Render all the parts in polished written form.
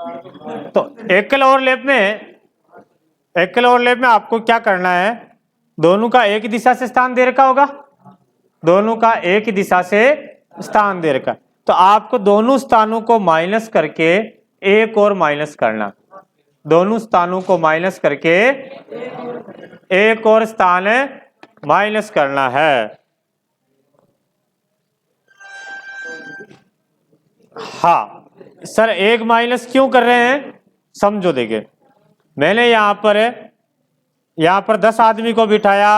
तो एकल ओवरलैप में आपको क्या करना है, दोनों का एक ही दिशा से स्थान दे रखा होगा, दोनों का एक ही दिशा से स्थान दे रखा, तो आपको दोनों स्थानों को माइनस करके एक और माइनस करना, दोनों स्थानों को माइनस करके एक और स्थान माइनस करना है। हाँ सर, एक माइनस क्यों कर रहे हैं समझो। देखिए मैंने यहां पर 10 आदमी को बिठाया,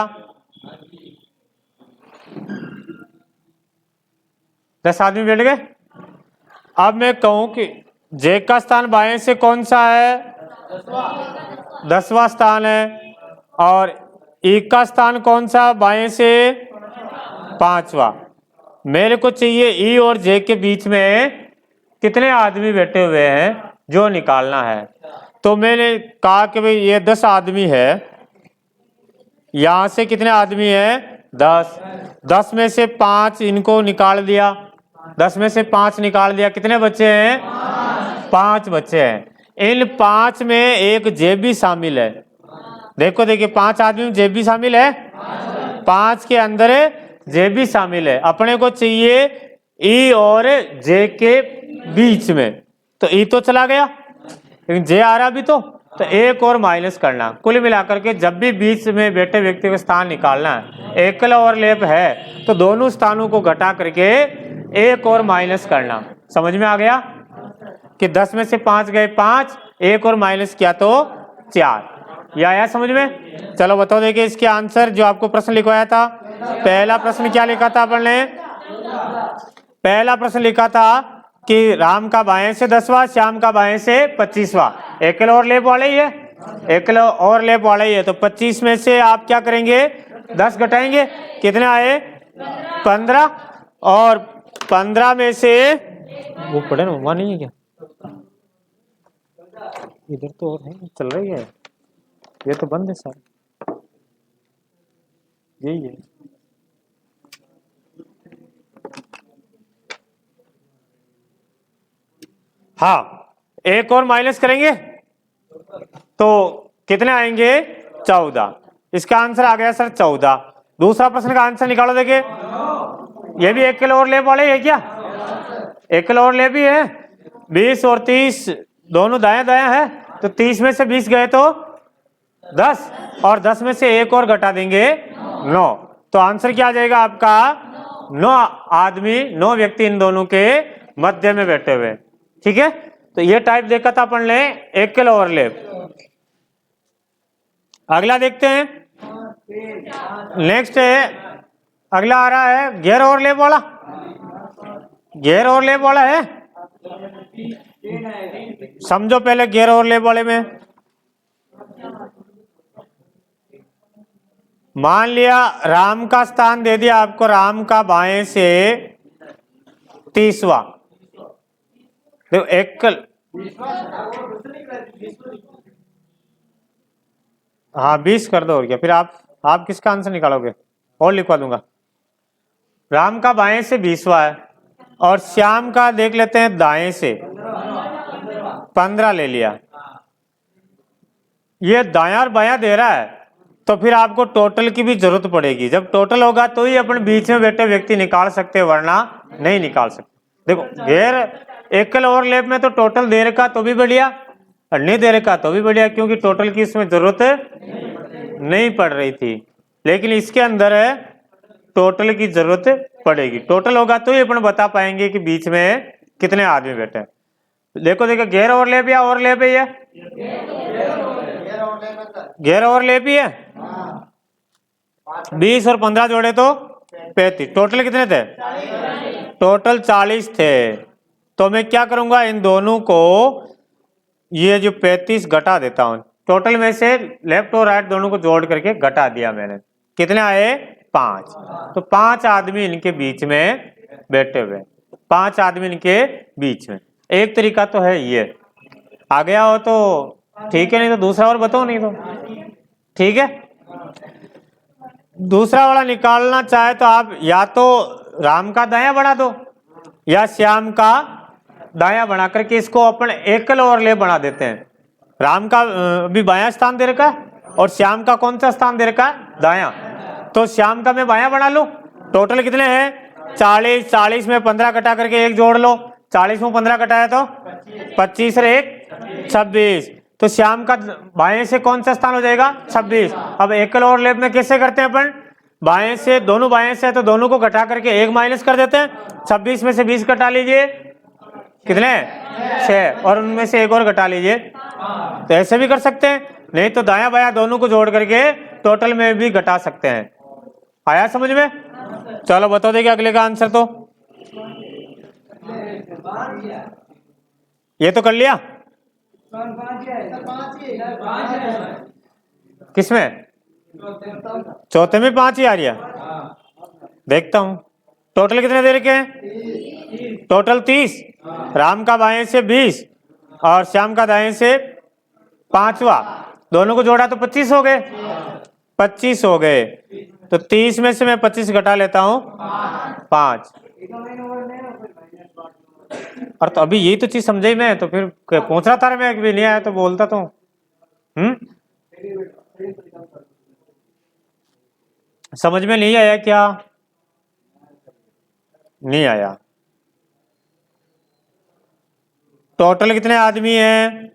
10 आदमी बैठ गए। अब मैं कहूं कि जे का स्थान बाएं से कौन सा है, 10वां स्थान है, और ई का स्थान कौन सा बाएं से, 5वां। मेरे को चाहिए ई और जे के बीच में कितने आदमी बैठे हुए हैं जो निकालना है। तो मैंने कहा कि भाई ये 10 आदमी है, यहां से कितने आदमी है, 10, 10 में से 5 इनको निकाल दिया, 10 में से 5 निकाल दिया, कितने बच्चे हैं, 5 बच्चे हैं। इन 5 में एक जेब भी शामिल है। देखो देखिए 5 आदमी में जेब भी शामिल है, 5 के अंदर जे भी शामिल है। अपने को चाहिए ई और जे के बीच में, तो ई तो चला गया लेकिन जे आ रहा भी, तो एक और माइनस करना। कुल मिलाकर के जब भी बीच में बैठे व्यक्ति का स्थान निकालना है, एकल ओवरलैप है तो दोनों स्थानों को घटा करके एक और माइनस करना। समझ में आ गया कि 10 में से 5 गए 5, एक और माइनस किया तो 4। यह आया समझ में? चलो बताओ, देखिए इसके आंसर जो आपको प्रश्न लिखवाया था। पहला प्रश्न क्या लिखा था अपन ने? पहला प्रश्न लिखा था कि राम का बाएं से 10वां, श्याम का बाएं से 25वां। एकल ओवरलैप वाले ही है, एकल ओवरलैप वाला ही है। तो 25 में से आप क्या करेंगे, 10 घटाएंगे, कितने आए, 15। और 15 में से वो पढ़े ना, वहां नहीं है क्या, इधर तो और है, चल रही है, ये तो बंद है सर, यही है। हाँ, एक और माइनस करेंगे तो कितने आएंगे, 14। इसका आंसर आ गया सर 14। दूसरा प्रश्न का आंसर निकालो। देखिए ये भी एकल ओवरलैप वाले है क्या, एकल ओवरलैप भी है। 20 और 30 दोनों दाया दाया है, तो 30 में से 20 गए तो 10, और 10 में से एक और घटा देंगे 9। तो आंसर क्या आ जाएगा आपका, 9 आदमी, 9 व्यक्ति इन दोनों के मध्य में बैठे हुए। ठीक है, तो ये टाइप देखा था अपन ने एकल ओवरलैप। अगला देखते हैं, नेक्स्ट है, अगला आ रहा है गैर ओवरलैप वाला। गैर ओवरलैप वाला है, समझो पहले गैर ओवरलैप वाले में। मान लिया राम का स्थान दे दिया आपको, राम का बाएं से 30वां। देखो एकल, हाँ 20 कर दो और क्या, फिर आप किसका आंसर निकालोगे, और लिखवा दूंगा। राम का बाएं से 20वां है, और श्याम का देख लेते हैं दाएं से 15 ले लिया। ये दायां और बायां दे रहा है, तो फिर आपको टोटल की भी जरूरत पड़ेगी। जब टोटल होगा तो ही अपन बीच में बैठे व्यक्ति निकाल सकते, वरना नहीं निकाल सकते। देखो गैर एकल ओवरलैप में तो टोटल दे रखा तो भी बढ़िया, और नहीं दे रखा तो भी बढ़िया, क्योंकि टोटल की इसमें जरूरत नहीं पड़ रही थी। लेकिन इसके अंदर है टोटल की जरूरत पड़ेगी। टोटल होगा तो ही अपन बता पाएंगे कि बीच में कितने आदमी बैठे हैं। देखो देखो गैर ओवरलैप या ओवरलैप है, ये गैर ओवरलैप ही है। 20 और 15 जोड़े तो 35, टोटल कितने थे, टोटल 40 थे। तो मैं क्या करूंगा, इन दोनों को ये जो 35 घटा देता हूं, टोटल में से लेफ्ट और राइट दोनों को जोड़ करके घटा दिया मैंने, कितने आए, 5। तो 5 आदमी इनके बीच में बैठे हुए, 5 आदमी इनके बीच में। एक तरीका तो है ये, आ गया हो तो ठीक है, नहीं तो दूसरा और बताओ, नहीं तो ठीक है। दूसरा वाला निकालना चाहे तो आप या तो राम का दायां बढ़ा दो या श्याम का दाया बना करके इसको अपन एकल ओवरलैप बना देते हैं। राम का भी बायां स्थान दे रखा है और श्याम का कौन सा स्थान दे रखा है, दायां। तो श्याम का मैं बायां बना लूं। टोटल कितने हैं 40, 40 में 15 कटा करके एक जोड़ लो, 40 में 15 कटाया तो 25 और 1 26। तो श्याम का बाएं से कौन सा स्थान हो जाएगा 26। अब एकल ओवरलैप में कैसे करते हैं अपन, बाएं से, दोनों बाएं से है तो दोनों को घटा करके 1 माइनस कर देते हैं। 26 में से 20 घटा लीजिए, कितने 6, और उनमें से एक और घटा लीजिए। तो ऐसे भी कर सकते हैं, नहीं तो दाया बाया दोनों को जोड़ करके टोटल में भी घटा सकते हैं। आया समझ में? चलो बता देंगे अगले का आंसर। तो ये तो कर लिया, किसमें चौथे में 5 ही आ रही है। देखता हूं टोटल कितने दे रखे हैं, टोटल 30। राम का बाएं से 20 और श्याम का दाएं से 5वां, दोनों को जोड़ा तो 25 हो गए, 25 हो गए। तो 30 में से मैं 25 घटा लेता हूं 5। और तो अभी यही तो चीज समझे मैं, तो फिर पूछ रहा था मैं, भी नहीं आया तो बोलता तो। समझ में नहीं आया क्या? नहीं आया। टोटल कितने आदमी हैं,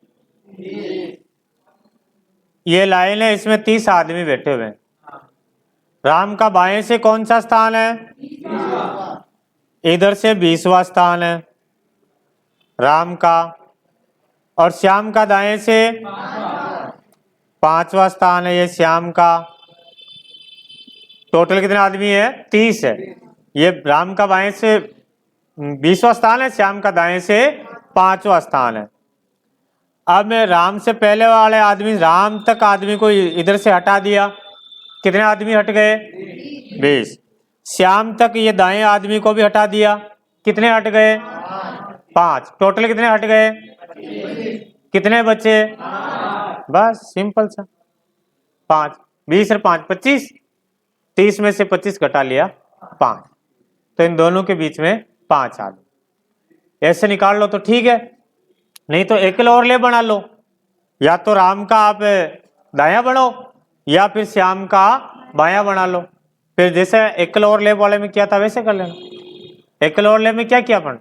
ये लाइन है, इसमें 30 आदमी बैठे हुए हैं। राम का बाएं से कौन सा स्थान है, इधर से 20वां स्थान है राम का, और श्याम का दाएं से 5वां स्थान है ये श्याम का। टोटल कितने आदमी है 30 है। ये राम का बाएं से 20वां स्थान है, श्याम का दाएं से 5वां स्थान है। अब मैं राम से पहले वाले आदमी, राम तक आदमी को इधर से हटा दिया, कितने आदमी हट गए 20। श्याम तक ये दाएं आदमी को भी हटा दिया, कितने हट गए 5। टोटल कितने हट गए, कितने बचे, बस सिंपल सा 5। 20 और 5 25, 30 में से 25 घटा लिया 5, तो इन दोनों के बीच में 5 आदमी। ऐसे निकाल लो तो ठीक है, नहीं तो एकल ओवरलैप बना लो। या तो राम का आप दायां बढ़ो या फिर श्याम का बायां बना लो। फिर जैसे एकल ओवरलैप वाले में किया था वैसे कर लेना। एकल ओवरलैप में क्या किया अपन,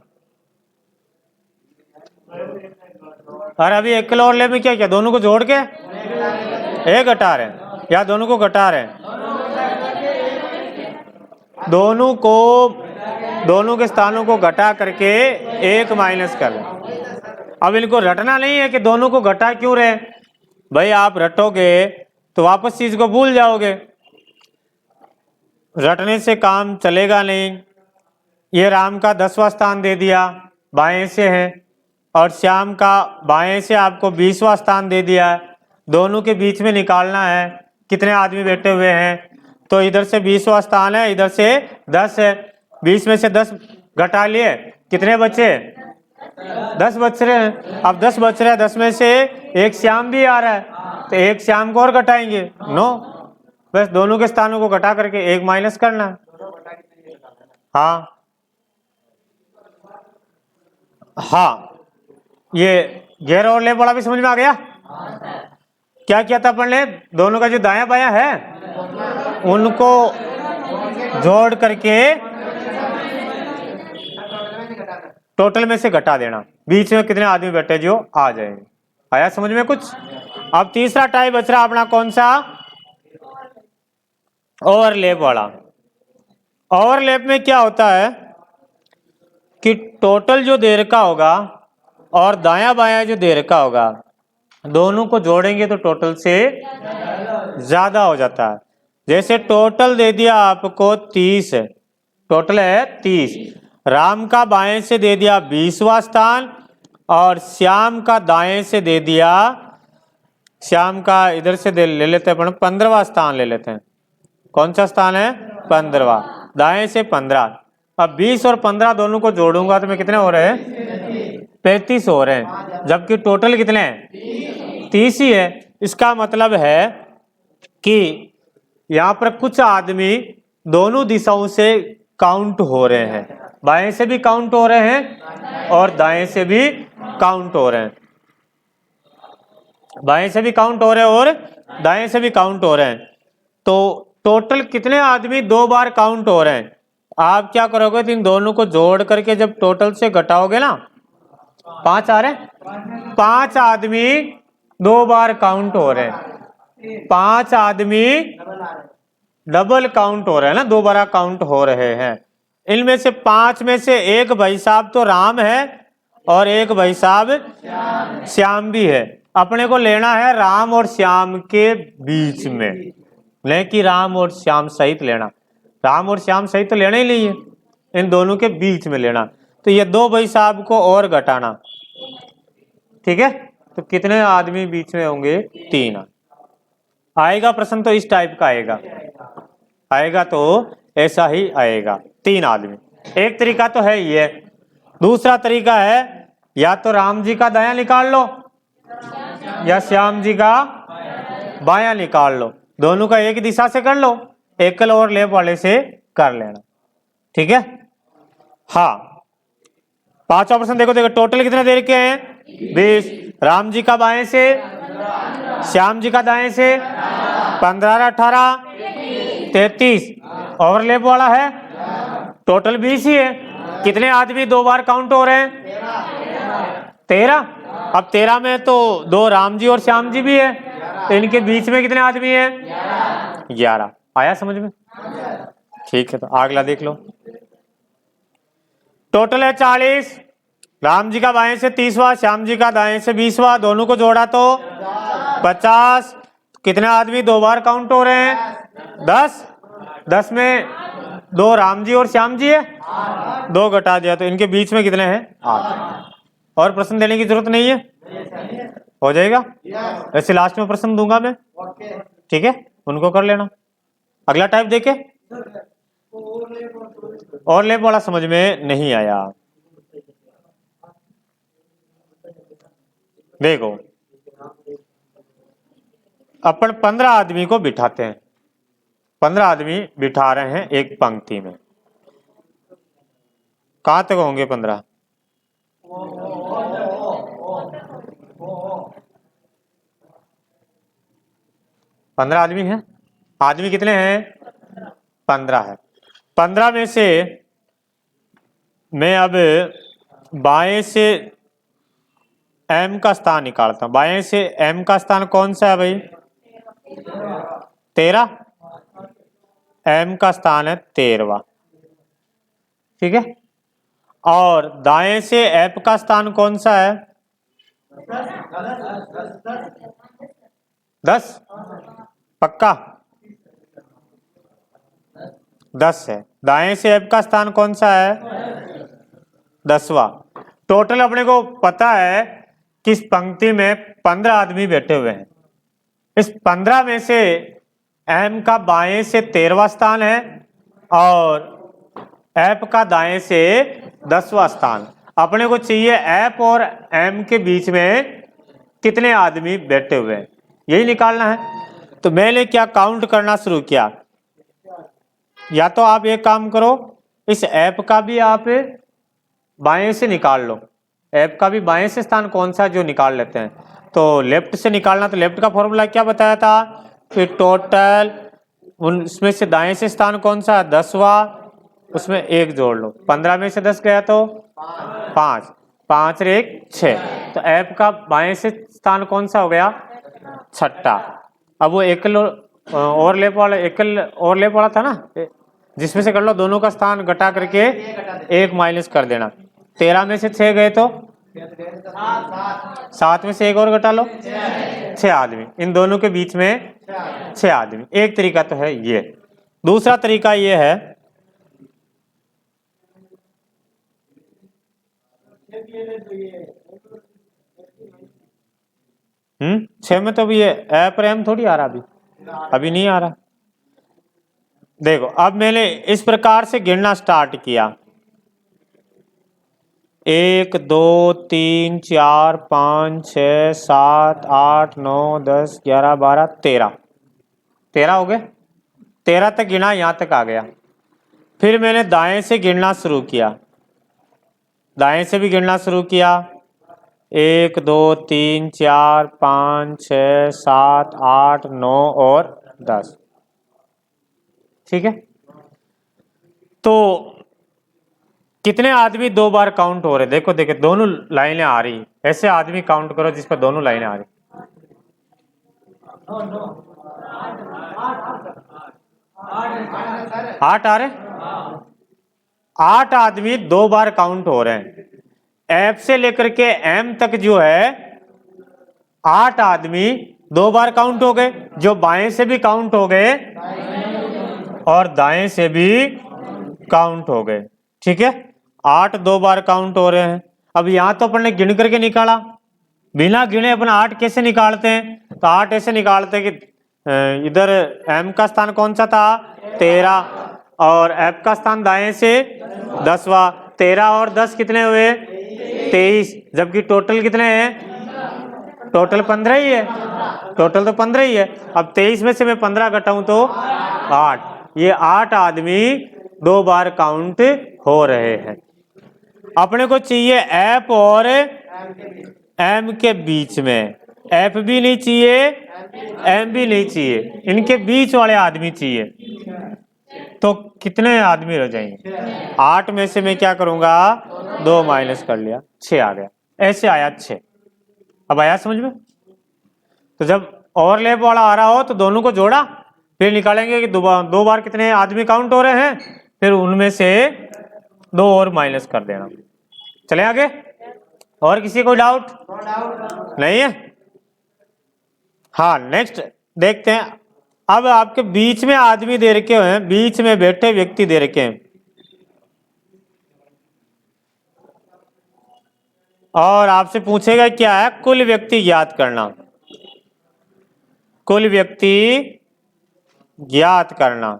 और अभी एकल ओवरलैप में क्या किया, दोनों को जोड़ के एक घटा रहे हैं या दोनों को घटा रहे हैं, दोनों के स्थानों को घटा करके एक माइनस कर रहे हैं। अब इनको रटना नहीं है कि दोनों को घटा क्यों रहे, भाई आप रटोगे तो वापस चीज को भूल जाओगे, रटने से काम चलेगा नहीं। ये राम का 10वां स्थान दे दिया, बाएं से है, और श्याम का बाएं से आपको 20वां स्थान दे दिया। दोनों के बीच में निकालना है कितने आदमी बैठे हुए हैं, तो इधर से 20वां स्थान है, इधर से 10 है। 20 में से 10 घटा लिए, कितने बचे 10 बच रहे हैं। अब 10 बच रहे हैं, 10 में से एक श्याम भी आ रहा है, तो एक श्याम को और घटाएंगे 9। बस दोनों के स्थानों को घटा करके एक माइनस करना है। हाँ ये घेर और ले बड़ा भी समझ में आ गया। क्या किया था अपन ने, दोनों का जो दायां बायां है उनको जोड़ करके टोटल में से घटा देना, बीच में कितने आदमी बैठे जो आ जाएंगे। आया समझ में कुछ? अब तीसरा टाइप बच रहा अपना कौन सा, ओवरलैप वाला। ओवरलैप में क्या होता है कि टोटल जो दे रखा होगा और दायां बायां जो दे रखा होगा, दोनों को जोड़ेंगे तो टोटल से ज्यादा हो जाता है। जैसे टोटल दे दिया आपको 30 है, टोटल है 30। राम का बाएं से दे दिया 20वां स्थान और श्याम का दाएं से दे दिया, श्याम का इधर से ले लेते हैं 15वां स्थान ले लेते हैं। कौन सा स्थान है 15वां, दाएं से 15। अब 20 और 15 दोनों को जोड़ूंगा तो मैं कितने हो रहे हैं 35 हो रहे हैं, जबकि टोटल कितने हैं 30 ही है। इसका मतलब है कि यहाँ पर कुछ आदमी दोनों दिशाओं से काउंट हो रहे हैं, बाएं से भी काउंट हो रहे हैं और दाएं से भी काउंट हो रहे हैं, बाएं से भी काउंट हो रहे हैं और दाएं से भी काउंट हो रहे हैं। तो टोटल कितने आदमी 2 बार काउंट हो रहे हैं? आप क्या करोगे, तो इन दोनों को जोड़ करके जब टोटल से घटाओगे ना, 5 आ रहे हैं, 5 आदमी 2 बार काउंट हो रहे हैं, 5 आदमी डबल काउंट हो रहे हैं ना, 2 बार काउंट हो रहे हैं। इनमें से 5 में से एक भाई साहब तो राम है और एक भाई साहब श्याम भी है। अपने को लेना है राम और श्याम के बीच में, नहीं कि राम और श्याम सहित लेना, राम और श्याम सहित तो लेना ही नहीं है, इन दोनों के बीच में लेना। तो ये 2 भाई साहब को और घटाना, ठीक है। तो कितने आदमी बीच में होंगे? 3 आएगा प्रश्न तो इस टाइप का आएगा तो ऐसा ही आएगा, 3 आदमी। एक तरीका तो है ये। दूसरा तरीका है या तो राम जी का दायां निकाल लो या श्याम जी का बायां निकाल लो, दोनों का एक दिशा से कर लो, एकल और लेप वाले से कर लेना, ठीक है। हाँ, 5वां प्रश्न देखो टोटल कितने दे रखे हैं? 20। राम जी का बाएं से, श्याम जी का दाएं से, 15 18 33, ओवरलैप वाला है, टोटल 20 ही है। कितने आदमी 2 बार काउंट हो रहे हैं? 13। अब 13 में तो 2 राम जी और श्याम जी भी है, तो इनके बीच में कितने आदमी है? 11। आया समझ में? ठीक है, तो अगला देख लो। टोटल है 40। राम जी का बाएं से 30वां, श्याम जी का दाएं से 20वां, दोनों को जोड़ा तो 50। कितने आदमी 2 बार काउंट हो रहे हैं? 10। 10 में 2 राम जी और श्याम जी है, 2 घटा दिया तो इनके बीच में कितने हैं? 8। और प्रश्न देने की जरूरत नहीं है, हो जाएगा। ऐसे लास्ट में प्रश्न दूंगा मैं, ठीक है, उनको कर लेना। अगला टाइप देखे, और लेप वाला समझ में नहीं आया। देखो अपन 15 आदमी को बिठाते हैं, 15 आदमी बिठा रहे हैं एक पंक्ति में। कहां तक होंगे 15? 15 आदमी हैं। आदमी कितने हैं? 15 है। 15 में से मैं अब बाएं से एम का स्थान निकालता हूं। बाएं से एम का स्थान कौन सा है भाई? 13। एम का स्थान है 13वां, ठीक है। और दाएं से एफ का स्थान कौन सा है? 10। पक्का 10 है। दाएं से एफ का स्थान कौन सा है? 10वां। टोटल अपने को पता है कि इस पंक्ति में 15 आदमी बैठे हुए हैं। इस 15 में से एम का बाएं से 13वां स्थान है और एफ का दाएं से 10वां स्थान। अपने को चाहिए एफ और एम के बीच में कितने आदमी बैठे हुए हैं, यही निकालना है। तो मैंने क्या काउंट करना शुरू किया। या तो आप एक काम करो, इस एफ का भी आप बाएं से निकाल लो। एफ का भी बाएं से स्थान कौन सा जो निकाल लेते हैं। तो लेफ्ट से निकालना, तो लेफ्ट का फॉर्मूला क्या बताया था? फिर टोटल उसमें से दाएं से स्थान कौन सा? 10वां, उसमें 1 जोड़ लो। 15 में से 10 गया तो 5, 5 और 1 6। तो एफ का बाएं से स्थान कौन सा हो गया? 6ठा। अब वो एकल ओवरलैप वाला, एकल ओवरलैप वाला था ना, जिसमें से कर लो दोनों का स्थान घटा करके 1 माइनस कर देना। 13 में से 6 गए तो 7 में से 1 और घटा लो, 6 आदमी। इन दोनों के बीच में 6 आदमी। एक तरीका तो है ये। दूसरा तरीका ये है, 6 में तो अभी ये एफ और एम थोड़ी आ रहा, अभी नहीं आ रहा। देखो अब मैंने इस प्रकार से गिनना स्टार्ट किया। 1 2 3 4 5 6 7 8 9 10 11 12 13 13 हो गए। 13 तक गिना, यहां तक आ गया। फिर मैंने दाएं से गिनना शुरू किया। दाएं से भी गिनना शुरू किया, 1 2 3 4 5 6 7 8 9 और 10। ठीक है, तो कितने आदमी 2 बार काउंट हो रहे? देखो देखो दोनों लाइनें आ रही, ऐसे आदमी काउंट करो जिस पर दोनों लाइनें आ रही। 8 आ रहे, 8 आदमी 2 बार काउंट हो रहे हैं। एफ से लेकर के एम तक जो है 8 आदमी 2 बार काउंट हो गए, जो बाएं से भी काउंट हो गए और दाएं से भी काउंट हो गए। ठीक है, 8 2 बार काउंट हो रहे हैं। अब यहां तो अपन ने गिन करके निकाला, बिना गिने अपन 8 कैसे निकालते हैं? तो 8 ऐसे निकालते हैं कि इधर एम का स्थान कौन सा था? 13, और एफ का स्थान दाएं से 10वां। 13 और 10 कितने हुए? 23, जबकि टोटल कितने हैं? टोटल 15 ही है, टोटल तो 15 ही है। अब 23 में से मैं 15 घटाऊं तो 8। ये 8 आदमी 2 बार काउंट हो रहे हैं। अपने को चाहिए एफ और एम के बीच में, एफ भी नहीं चाहिए, एम भी नहीं चाहिए, इनके बीच वाले आदमी चाहिए। तो कितने आदमी रह जाएंगे? 8 में से मैं क्या करूंगा? 2 माइनस कर लिया, 6 आ गया। ऐसे आया 6। अब आया समझ में? तो जब ओवरलैप वाला आ रहा हो तो दोनों को जोड़ा, फिर निकालेंगे कि 2 बार कितने आदमी काउंट हो रहे हैं, फिर उनमें से 2 और माइनस कर देना। चले आगे? और किसी को डाउट नहीं है? हाँ, नेक्स्ट देखते हैं। अब आपके बीच में आदमी दे रखे हैं, बीच में बैठे व्यक्ति दे रखे हैं, और आपसे पूछेगा क्या है? कुल व्यक्ति ज्ञात करना। कुल व्यक्ति ज्ञात करना।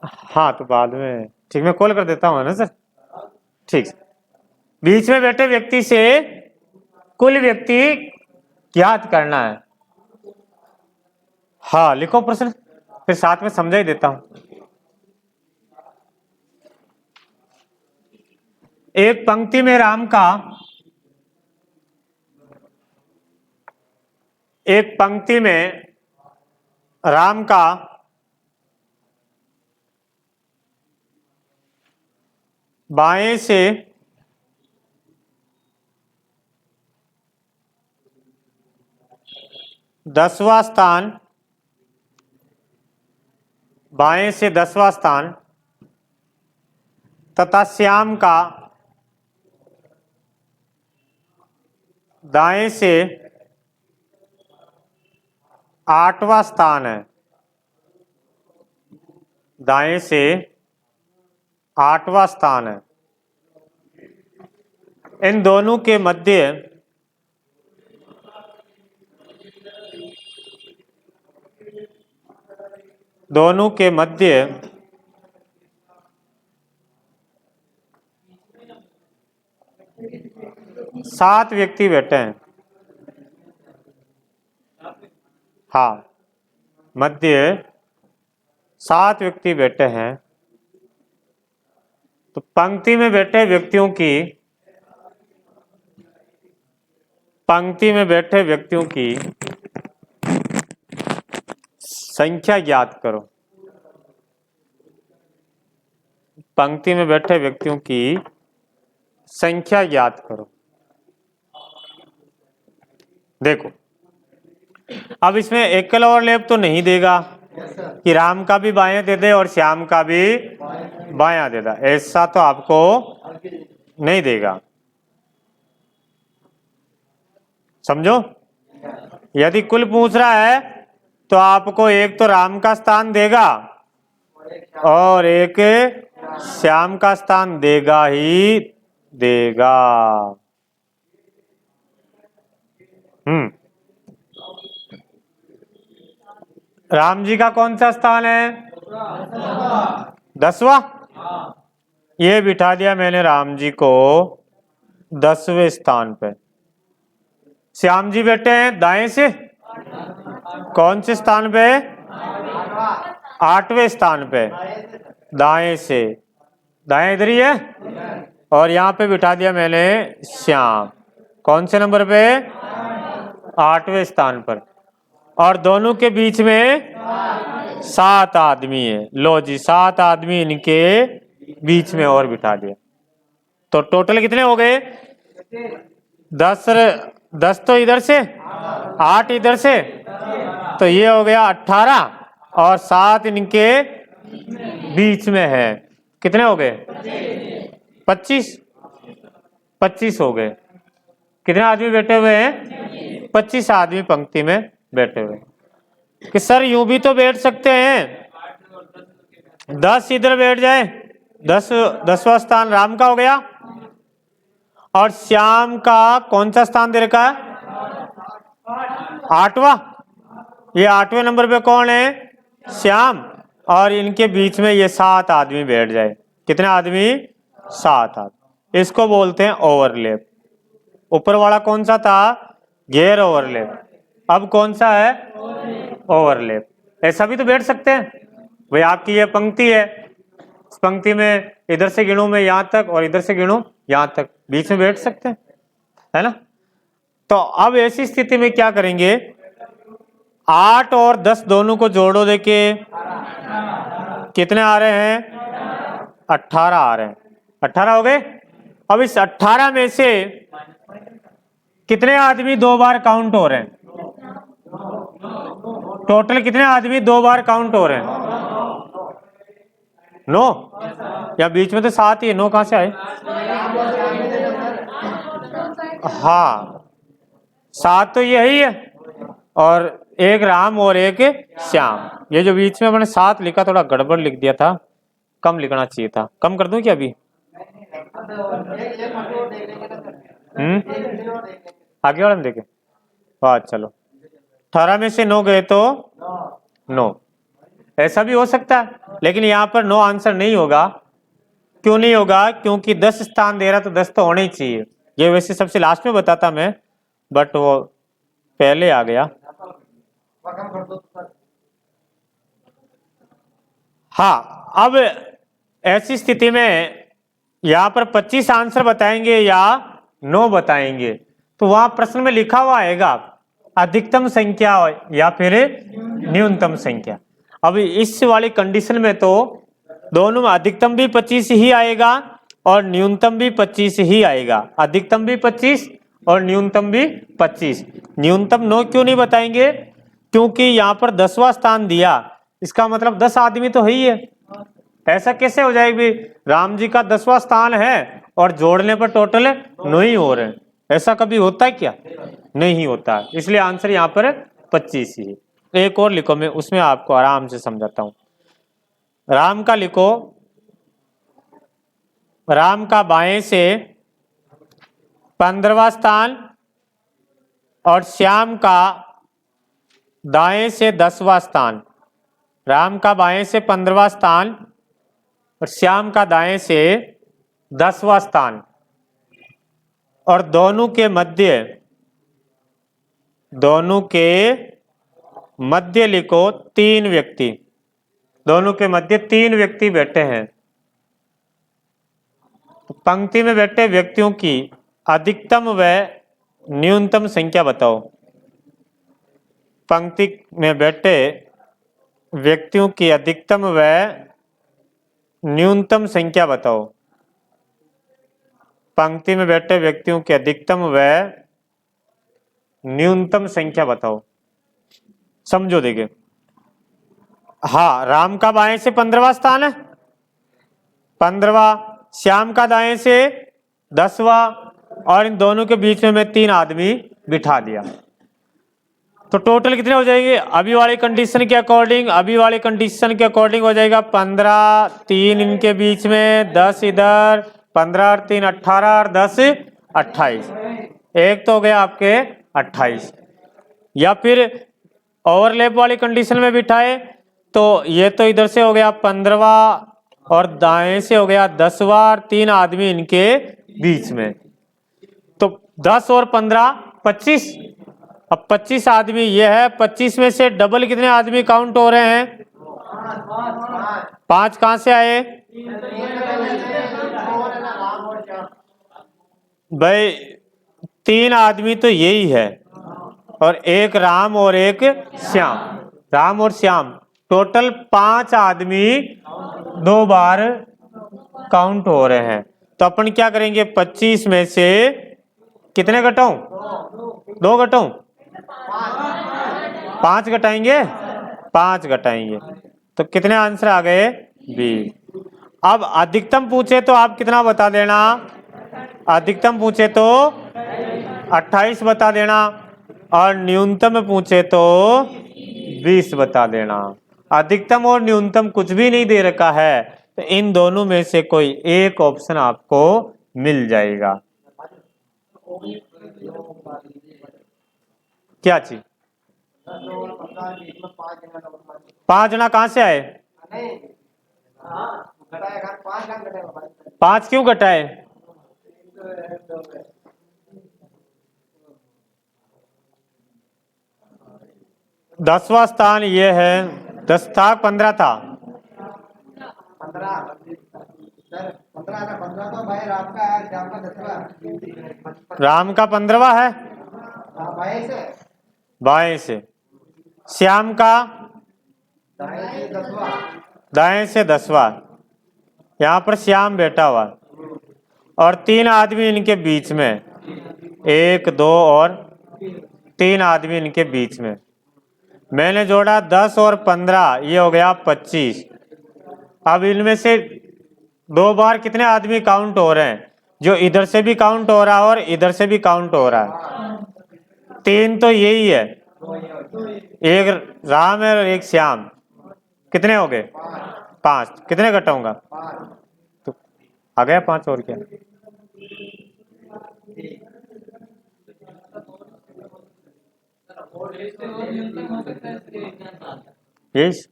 हाँ, तो बाद में ठीक, मैं कॉल कर देता हूँ ना सर। ठीक, बीच में बैठे व्यक्ति से कुल व्यक्ति ज्ञात करना है। हाँ, लिखो प्रश्न, फिर साथ में समझा ही देता हूं। एक पंक्ति में राम का, एक पंक्ति में राम का बाएं से दसवां स्थान, बाएं से 10वां स्थान तथा श्याम का दाएं से 8वां स्थान है, दाएं से 8वां स्थान है। इन दोनों के मध्य दोनों के मध्य 7 व्यक्ति बैठे हैं। हाँ, मध्य 7 व्यक्ति बैठे हैं। तो पंक्ति में बैठे व्यक्तियों की, पंक्ति में बैठे व्यक्तियों की संख्या ज्ञात करो। पंक्ति में बैठे व्यक्तियों की संख्या ज्ञात करो। देखो, अब इसमें एकल ओवरलैप तो नहीं देगा कि राम का भी बायां दे दे और श्याम का भी बायां दे दे, ऐसा तो आपको नहीं देगा। समझो, यदि कुल पूछ रहा है तो आपको एक तो राम का स्थान देगा और एक श्याम का स्थान देगा ही देगा। राम जी का कौन सा स्थान है? 10वां। ये बिठा दिया मैंने राम जी को 10वें स्थान पे। श्याम जी बैठे हैं दाएं से, कौन से स्थान पे? 8वें स्थान पे, दाएं से। दाएं इधर ही है, और यहाँ पे बिठा दिया मैंने श्याम। कौन से नंबर पे? 8वें स्थान पर। और दोनों के बीच में 7 आदमी है। लो जी, 7 आदमी इनके बीच में और बिठा दिया। तो टोटल कितने हो गए? 10 तो इधर से, 8 इधर से, तो ये हो गया 18, और 7 इनके बीच में है। कितने हो गए? 25 हो गए। कितने आदमी बैठे हुए हैं? 25 आदमी पंक्ति में बैठे हुए। कि सर यूं भी तो बैठ सकते हैं, 10 इधर बैठ जाए, 10वां स्थान राम का हो गया, और श्याम का कौन सा स्थान दे रखा है? 8वां। ये 8वें नंबर पे कौन है? श्याम। और इनके बीच में ये 7 आदमी बैठ जाए। कितने आदमी? 7 आदमी। इसको बोलते हैं ओवरलैप। ऊपर वाला कौन सा था? गैर ओवरलैप। अब कौन सा है? ओवरलैप। ऐसा भी तो बैठ सकते हैं भाई। आपकी ये पंक्ति है, इस पंक्ति में इधर से गिनूं मैं यहां तक, और इधर से गिनूं यहां तक, बीच में बैठ सकते हैं, है ना? तो अब ऐसी स्थिति में क्या करेंगे? 8 और 10 दोनों को जोड़ो, देखे कितने आ रहे हैं? 18 आ रहे हैं। 18 हो गए। अब इस 18 में से कितने आदमी 2 बार काउंट हो रहे हैं? टोटल कितने आदमी 2 बार काउंट हो रहे हैं? 9, या बीच में तो 7 ही है, 9 कहां से आए? हाँ, 7 तो यही है, और एक राम और एक श्याम। ये जो बीच में मैंने 7 लिखा, थोड़ा गड़बड़ लिख दिया था, कम लिखना चाहिए था। कम कर दूं क्या अभी? आगे वाला देखे। बात चलो, 18 में से 9 गए तो 9। ऐसा भी हो सकता है, लेकिन यहाँ पर 9 आंसर नहीं होगा। क्यों नहीं होगा? क्योंकि 10 स्थान दे रहा, तो 10 तो होने ही चाहिए। ये वैसे सबसे लास्ट में बताता मैं, बट वो पहले आ गया। हाँ, अब ऐसी स्थिति में यहाँ पर 25 आंसर बताएंगे या 9 बताएंगे, तो वहां प्रश्न में लिखा हुआ आएगा अधिकतम संख्या या फिर न्यूनतम संख्या। अब इस वाली कंडीशन में तो दोनों में अधिकतम भी 25 ही आएगा और न्यूनतम भी 25 ही आएगा। अधिकतम भी 25 और न्यूनतम भी 25। न्यूनतम 9 क्यों नहीं बताएंगे? क्योंकि यहाँ पर 10वां स्थान दिया, इसका मतलब 10 आदमी तो है ही है। ऐसा कैसे हो जाएगी? राम जी का 10वां स्थान है और जोड़ने पर टोटल 9 ही हो रहे हैं। ऐसा कभी होता है क्या? नहीं होता। इसलिए आंसर यहाँ पर 25 ही है। एक और लिखो, मैं उसमें आपको आराम से समझाता हूं। राम का लिखो, राम का बाएं से 15वां स्थान और श्याम का दाएं से 10वां स्थान। राम का बाएं से 15वां स्थान और श्याम का दाएं से 10वां स्थान, और दोनों के मध्य लिखो 3 व्यक्ति। दोनों के मध्य 3 व्यक्ति बैठे हैं। पंक्ति में बैठे व्यक्तियों की अधिकतम व न्यूनतम संख्या बताओ। पंक्ति में बैठे व्यक्तियों की अधिकतम व न्यूनतम संख्या बताओ। पंक्ति में बैठे व्यक्तियों की अधिकतम व न्यूनतम संख्या बताओ। समझो, देखिए। हाँ, राम का बाएं से 15वां स्थान है, 15वां। श्याम का दाएं से 10वां, और इन दोनों के बीच में मैं 3 आदमी बिठा दिया। तो टोटल कितने हो जाएंगे? अभी वाली कंडीशन के अकॉर्डिंग हो जाएगा 15, 3 इनके बीच में, 10 इधर, 15 और 3 18 और 10 28। एक तो हो गया आपके 28। या फिर ओवरलैप वाली कंडीशन में बिठाए तो ये तो इधर से हो गया 15वां और दाएं से हो गया 10वां, और 3 आदमी इनके बीच में, तो 10 और 15 25। अब 25 आदमी ये है, 25 में से डबल कितने आदमी काउंट हो रहे हैं? 5 कहाँ से आए भाई? 3 आदमी तो यही है, और एक राम और एक श्याम। राम और श्याम टोटल 5 आदमी 2 बार काउंट हो रहे हैं। तो अपन क्या करेंगे, 25 में से कितने घटाऊं? 2 घटाऊं? 5 घटाएंगे, 5 घटाएंगे तो कितने आंसर आ गए? 20। अब अधिकतम पूछे तो आप कितना बता देना? अधिकतम पूछे तो 28 बता देना, और न्यूनतम पूछे तो 20 बता देना। अधिकतम और न्यूनतम कुछ भी नहीं दे रखा है, तो इन दोनों में से कोई एक ऑप्शन आपको मिल जाएगा। क्या चीज? 5 जना कहाँ से आए? 5 क्यों घटाए? दसवां स्थान ये है, 10 था 15 था? 15 तो भाई राम का है, श्याम का 10वां। राम का 15वां है, बाएं से। श्याम का दाएं से 10वां। यहाँ पर श्याम बैठा हुआ, और 3 आदमी इनके बीच में, 1 2 और 3 आदमी इनके बीच में। मैंने जोड़ा 10 और 15, ये हो गया 25। अब इनमें से 2 बार कितने आदमी काउंट हो रहे हैं? जो इधर से भी काउंट हो रहा है और इधर से भी काउंट हो रहा है। 3 तो यही है, एक राम है और एक श्याम। कितने हो गए? 5। कितने घटाऊंगा? तो आ गया 5, और क्या? यस,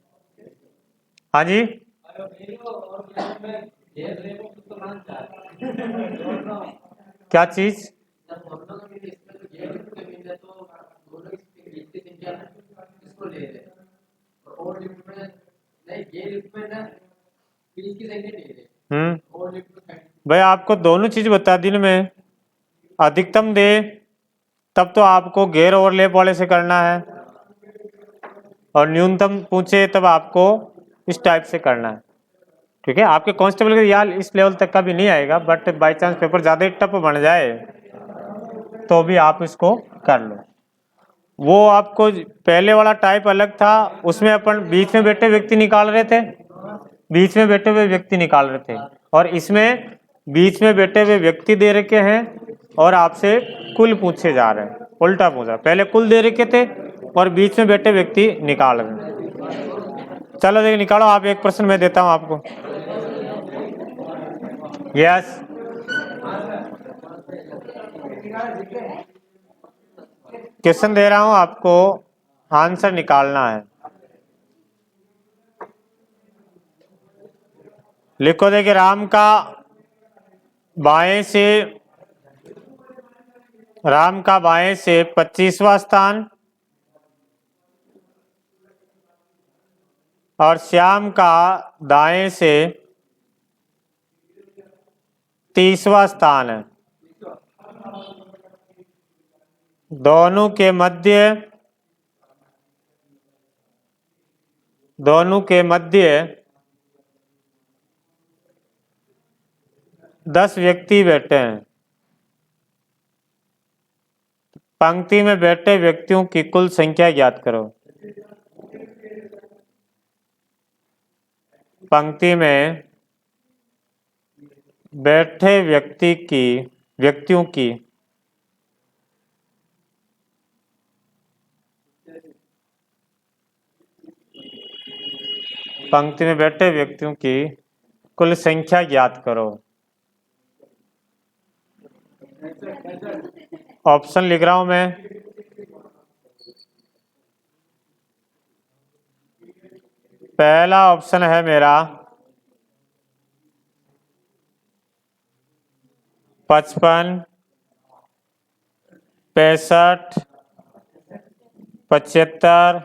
हाँ जी। क्या चीज? भाई आपको दोनों चीज बता दी ना मैं। अधिकतम दे तब तो आपको गैर ओवरलैप वाले से करना है, और न्यूनतम पूछे तब आपको इस टाइप से करना है। ठीक है, आपके कांस्टेबल का यार इस लेवल तक का भी नहीं आएगा, बट बाय चांस पेपर ज्यादा टफ बन जाए तो भी आप इसको कर लो। वो आपको पहले वाला टाइप अलग था, उसमें अपन बीच में बैठे व्यक्ति निकाल रहे थे, बीच में बैठे हुए व्यक्ति निकाल रहे थे, और इसमें बीच में बैठे हुए व्यक्ति दे रखे हैं और आपसे कुल पूछे जा रहे हैं। उल्टा पूछा, पहले कुल दे रखे थे और बीच में बैठे व्यक्ति निकाल रहे हैं। चलो देखिए, निकालो आप। एक प्रश्न मैं देता हूं आपको। यस, क्वेश्चन दे रहा हूं आपको, आंसर निकालना है। लिखो, देखिए राम का बाएं से 25वां स्थान, और श्याम का दाएं से 30वां स्थान है। दोनों के मध्य 10 व्यक्ति बैठे हैं। पंक्ति में बैठे व्यक्तियों की कुल संख्या ज्ञात करो। पंक्ति में बैठे व्यक्तियों की पंक्ति में बैठे व्यक्तियों की कुल संख्या ज्ञात करो। ऑप्शन लिख रहा हूं मैं। पहला ऑप्शन है मेरा 55, 65, 75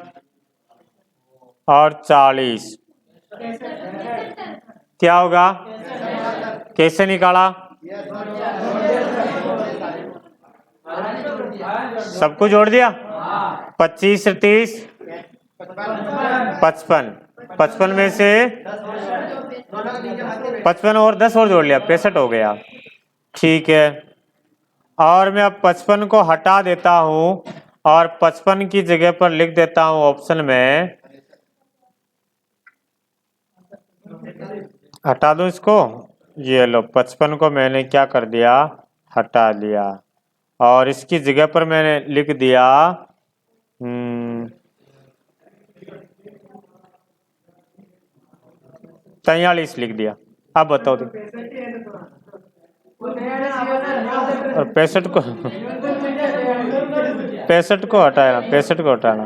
और 40। क्या होगा? कैसे निकाला? सबको जोड़ दिया। 25 से 30 55, 55 में से 55 और 10 और जोड़ लिया, 65 हो गया। ठीक है, और मैं अब 55 को हटा देता हूं और 55 की जगह पर लिख देता हूं ऑप्शन में, हटा दो इसको। ये लो, 55 को मैंने क्या कर दिया? हटा दिया। और इसकी जगह पर मैंने लिख दिया 43 लिख दिया। अब बताओ तो। और 65 को 65 को हटाना, 65 को हटाना।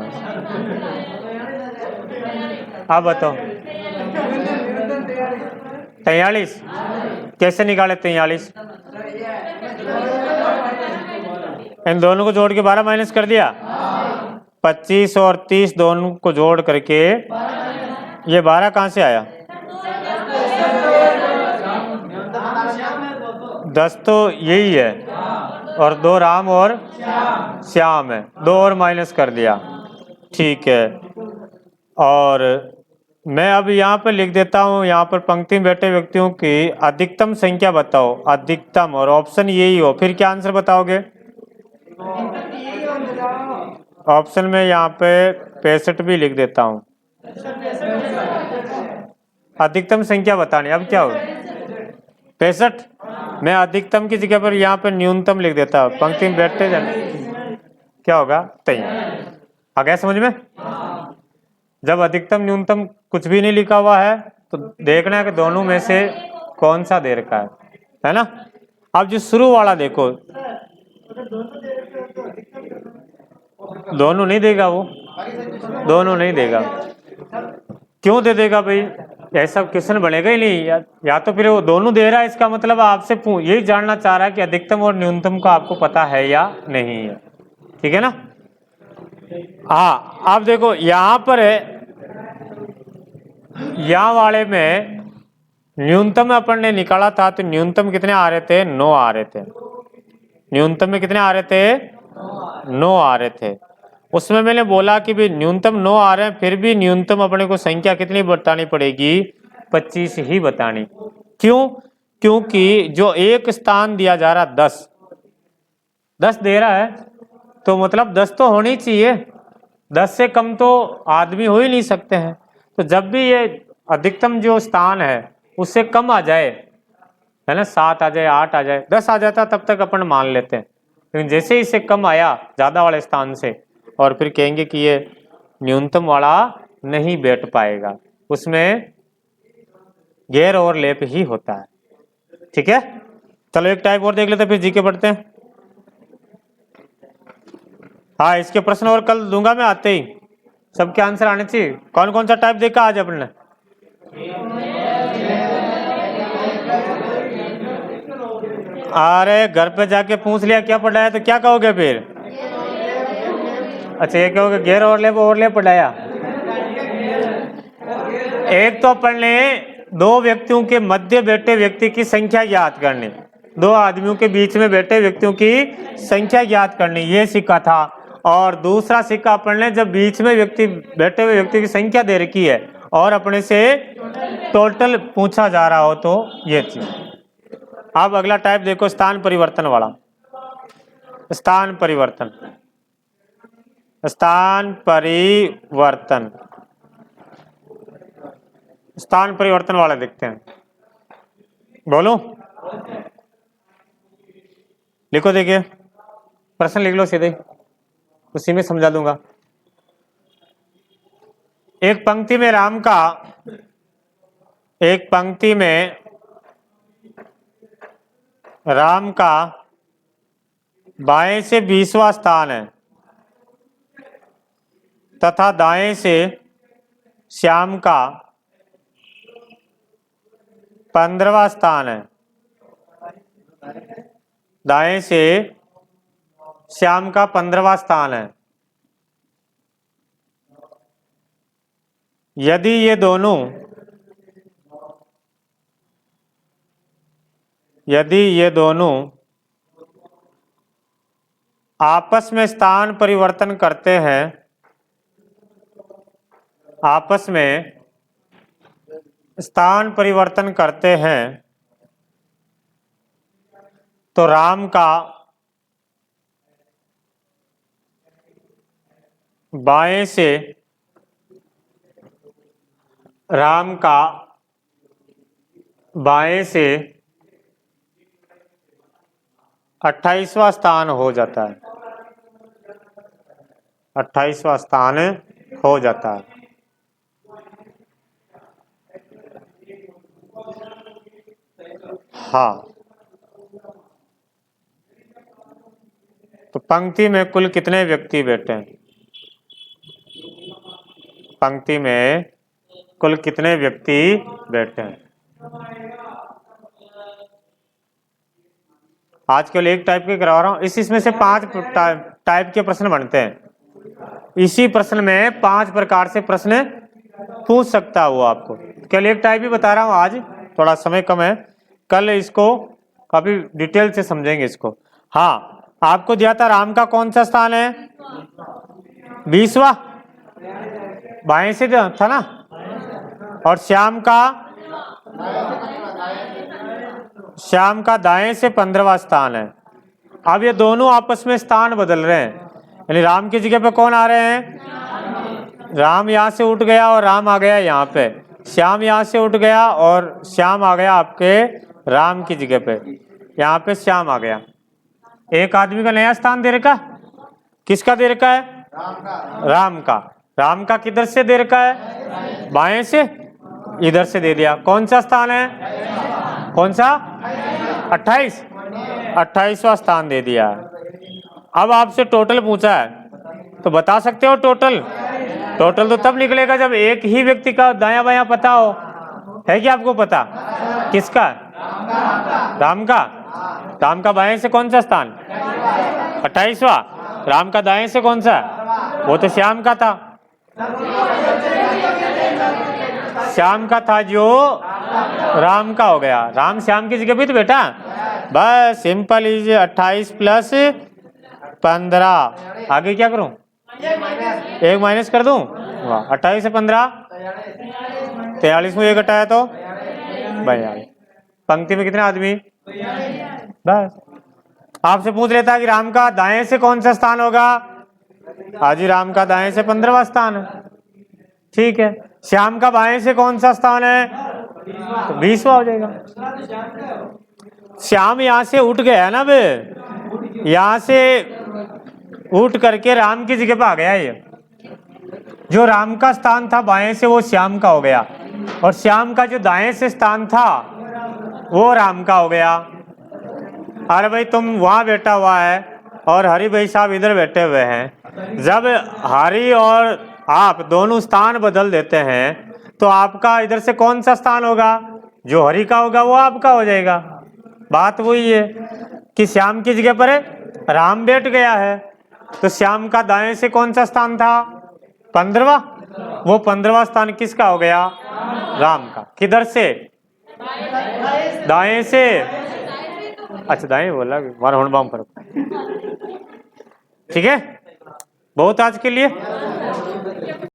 अब बताओ 43 कैसे निकाले? 43 इन दोनों को जोड़ के 12 माइनस कर दिया। 25 और 30 दोनों को जोड़ करके ये 12 कहाँ से आया? 10 तो यही है, और 2 राम और श्याम है, 2 और माइनस कर दिया। ठीक है, और मैं अब यहाँ पर लिख देता हूँ, यहाँ पर पंक्ति में बैठे व्यक्तियों की अधिकतम संख्या बताओ, अधिकतम, और ऑप्शन यही हो, फिर क्या आंसर बताओगे? ऑप्शन में यहाँ पे 65 भी लिख देता हूँ। अधिकतम संख्या बतानी, अब क्या होगा? 65। मैं अधिकतम की जगह पर यहाँ पर न्यूनतम लिख देता हूँ, पंक्ति में बैठते जाने, क्या होगा? 23। आ गया समझ में? जब अधिकतम न्यूनतम कुछ भी नहीं लिखा हुआ है तो देखना है कि दोनों में से कौन सा दे रखा है ना? अब जो शुरू वाला देखो, दोनों नहीं देगा, वो दोनों नहीं देगा। क्यों दे देगा भाई? ऐसा क्वेश्चन बनेगा ही नहीं। या तो फिर वो दोनों दे रहा है, इसका मतलब आपसे यही जानना चाह रहा है कि अधिकतम और न्यूनतम का आपको पता है या नहीं है। ठीक है ना? हाँ, अब देखो यहाँ पर है, यहाँ वाले में न्यूनतम अपन ने निकाला था तो न्यूनतम कितने आ रहे थे? 9 आ रहे थे। न्यूनतम में कितने आ रहे थे? 9 आ रहे थे। उसमें मैंने बोला कि भी न्यूनतम 9 आ रहे हैं, फिर भी न्यूनतम अपने को संख्या कितनी बतानी पड़ेगी? 25 ही बतानी। क्यों? क्योंकि जो एक स्थान दिया जा रहा 10 दे रहा है, तो मतलब 10 तो होनी चाहिए, 10 से कम तो आदमी हो ही नहीं सकते हैं। तो जब भी ये अधिकतम जो स्थान है उससे कम आ जाए, है ना, 7 आ जाए, 8 आ जाए, 10 आ जाता, तब तक अपन मान लेते हैं। लेकिन जैसे ही इससे कम आया ज्यादा वाले स्थान से, और फिर कहेंगे कि ये न्यूनतम वाला नहीं बैठ पाएगा, उसमें गैर ओवरलैप ही होता है। ठीक है, चलो एक टाइप और देख लेते हैं, फिर जीके पढ़ते हैं। हाँ, इसके प्रश्न और कल दूंगा मैं आते ही, सबके आंसर आने चाहिए। कौन कौन सा टाइप देखा आज अपने? अरे घर पे जाके पूछ लिया क्या पढ़ाया तो क्या कहोगे फिर? अच्छा, ये कहोगे गैर ओवरलैप पढ़ाया। एक तो अपन ने 2 व्यक्तियों के मध्य बैठे व्यक्ति की संख्या ज्ञात करनी, 2 आदमियों के बीच में बैठे व्यक्तियों की संख्या ज्ञात करनी, ये सीखा था। और दूसरा सीखा अपन ने, जब बीच में व्यक्ति बैठे हुए व्यक्ति की संख्या दे रखी है और अपने से टोटल पूछा जा रहा हो तो ये चीज। अब अगला टाइप देखो, स्थान परिवर्तन वाला। स्थान परिवर्तन, स्थान परिवर्तन, स्थान परिवर्तन वाला देखते हैं। बोलो, लिखो, देखिए प्रश्न लिख लो सीधे, उसी में समझा दूंगा। एक पंक्ति में राम का, एक पंक्ति में राम का बाएं से 20वां स्थान है तथा दाएं से श्याम का 15वां स्थान है। दाएं से श्याम का 15वां स्थान है। यदि ये दोनों यदि ये दोनों आपस में स्थान परिवर्तन करते हैं, आपस में स्थान परिवर्तन करते हैं, तो राम का बाएं से 28वां स्थान हो जाता है, 28वां स्थान हो जाता है। हाँ, तो पंक्ति में कुल कितने व्यक्ति बैठे हैं? पंक्ति में कुल कितने व्यक्ति बैठे हैं? आज केवल एक टाइप के करवा रहा हूं, इसमें से 5 टाइप के प्रश्न बनते हैं। इसी प्रश्न में 5 प्रकार से प्रश्न पूछ सकता हो आपको। केवल एक टाइप ही बता रहा हूं आज, थोड़ा समय कम है, कल इसको काफी डिटेल से समझेंगे इसको। हाँ, आपको दिया था राम का कौन सा स्थान है? 20वां, बाएं से था ना, और श्याम का दाएं से 15वां स्थान है। अब ये दोनों आपस में स्थान बदल रहे हैं, यानी राम की जगह पे कौन आ रहे हैं? राम यहाँ से उठ गया और राम आ गया यहाँ पे। श्याम यहाँ से उठ गया और श्याम आ गया आपके राम की जगह पे, यहाँ पे श्याम आ गया। एक आदमी का नया स्थान दे रखा, किसका दे रखा है? राम का। राम का किधर से दे रखा है? बाएं से, इधर से दे दिया। कौन सा स्थान है? कौन सा? 28वां स्थान दे दिया। अब आपसे टोटल पूछा है, तो बता सकते हो टोटल? टोटल तो तब निकलेगा जब एक ही व्यक्ति का दाया बायां पता हो। है क्या आपको पता? किसका? राम का। राम का बाएं से कौन सा स्थान? 28वां। राम का दाएं से कौन सा? वो तो श्याम का था, श्याम का था जो राम का हो गया। राम श्याम की जगह भी तो बेटा, बस सिंपल इज 28 प्लस 15। आगे क्या करूं? एक माइनस कर दूं? 28 से 15 43 में एक घटाया तो 42। पंक्ति में कितने आदमी? बस। आपसे पूछ लेता कि राम का दाएं से कौन सा स्थान होगा? हाजी राम का दाएं से 15वां स्थान है, ठीक है। श्याम का बाएं से कौन सा स्थान है? तो 20वां हो जाएगा। श्याम यहाँ से उठ गया ना बे, यहाँ से उठ करके राम की जगह पे आ गया। ये जो राम का स्थान था बाएं से, वो श्याम का हो गया, और श्याम का जो दाएं से स्थान था वो राम का हो गया। अरे भाई तुम वहां बैठा हुआ है और हरि भाई साहब इधर बैठे हुए हैं। जब हरि और आप दोनों स्थान बदल देते हैं तो आपका इधर से कौन सा स्थान होगा? जो हरि का होगा वो आपका हो जाएगा। बात वही है कि श्याम की जगह पर राम बैठ गया है, तो श्याम का दाएं से कौन सा स्थान था? 15वां। वो 15वां स्थान किसका हो गया? राम का। किधर से? दाएं से। अच्छा दाएं बोला, मारा हुण बाम फर्क। ठीक है, बहुत आज के लिए।